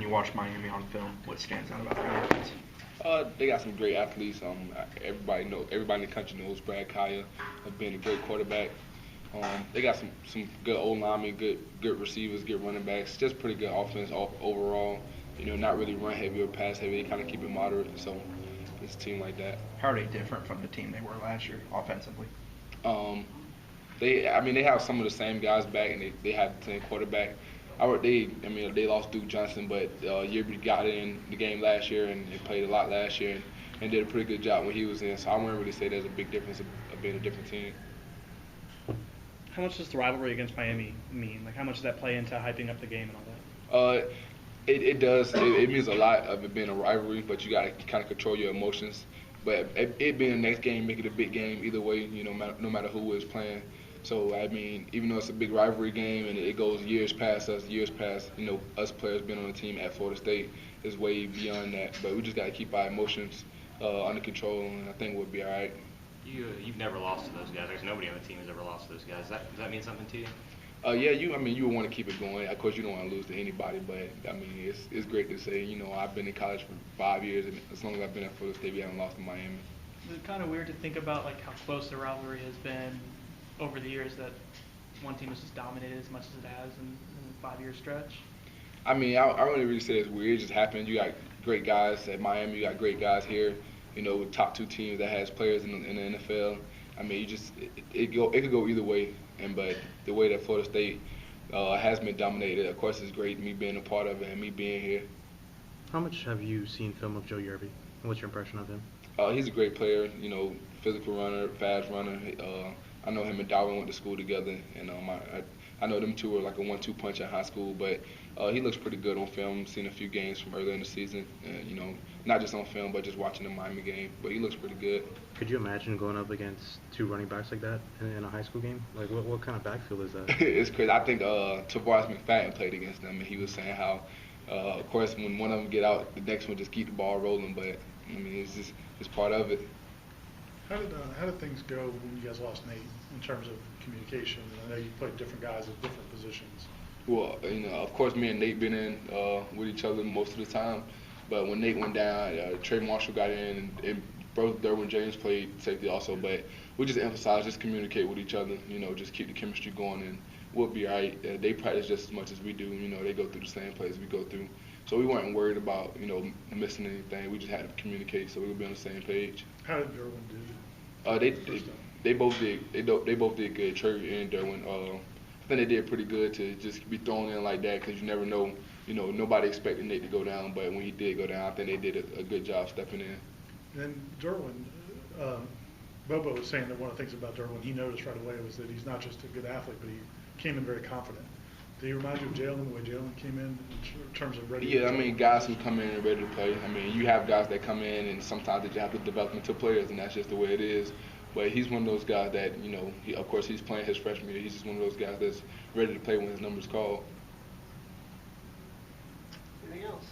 you watch Miami on film, what stands out about their offense? They got some great athletes. Everybody in the country knows Brad Kaya being a great quarterback. They got some good old linemen, good receivers, good running backs. Just pretty good offense overall. Not really run heavy or pass heavy. They kind of keep it moderate. So it's a team like that. How are they different from the team they were last year offensively? They have some of the same guys back, and they have the same quarterback. They lost Duke Johnson, but Yerby got in the game last year and they played a lot last year and did a pretty good job when he was in. So I wouldn't really say there's a big difference of being a different team. How much does the rivalry against Miami mean? Like, how much does that play into hyping up the game and all that? It does. It means a lot of it being a rivalry, but you got to kind of control your emotions. But it being the next game, make it a big game either way, no matter who is playing. So, even though it's a big rivalry game and it goes years past us, us players being on the team at Florida State is way beyond that. But we just got to keep our emotions under control, and I think we'll be all right. You've never lost to those guys. There's nobody on the team who's ever lost to those guys. Does that mean something to you? Yeah, you would want to keep it going. Of course, you don't want to lose to anybody, but it's great to say. I've been in college for 5 years, and as long as I've been at Florida State, we haven't lost to Miami. Is it kind of weird to think about like how close the rivalry has been over the years, that one team has just dominated as much as it has in a 5-year stretch? I wouldn't really say it's weird. It just happened. You got great guys at Miami. You got great guys here. With top 2 teams that has players in the NFL. It could go either way. But the way that Florida State has been dominated, of course, it's great. Me being a part of it and me being here. How much have you seen film of Joe Yerby? And what's your impression of him? He's a great player. Physical runner, fast runner. I know him and Darwin went to school together, and I know them two were like a 1-2 punch in high school. But he looks pretty good on film. Seen a few games from earlier in the season, and not just on film, but just watching the Miami game. But he looks pretty good. Could you imagine going up against 2 running backs like that in a high school game? Like, what kind of backfield is that? It's crazy. I think Tavares McFadden played against them, and he was saying how, of course, when one of them get out, the next one just keep the ball rolling. But it's part of it. How did things go when you guys lost Nate in terms of communication? I know you played different guys at different positions. Well, of course, me and Nate been in with each other most of the time. But when Nate went down, Trey Marshall got in, and both Derwin James played safety also. But we just emphasize, just communicate with each other. Just keep the chemistry going, and we'll be all right. They practice just as much as we do. They go through the same plays we go through. So we weren't worried about missing anything. We just had to communicate so we would be on the same page. How did Derwin do? They both did. They both did good. Trey and Derwin. I think they did pretty good to just be thrown in like that, because you never know. Nobody expected Nate to go down, but when he did go down, I think they did a good job stepping in. And Derwin, Bobo was saying that one of the things about Derwin he noticed right away was that he's not just a good athlete, but he came in very confident. Do you remind you of Jalen, the way Jalen came in terms of ready? Yeah, guys who come in and ready to play. You have guys that come in and sometimes they just have to develop into players, and that's just the way it is. But he's one of those guys that, of course, he's playing his freshman year. He's just one of those guys that's ready to play when his number's called. Anything else?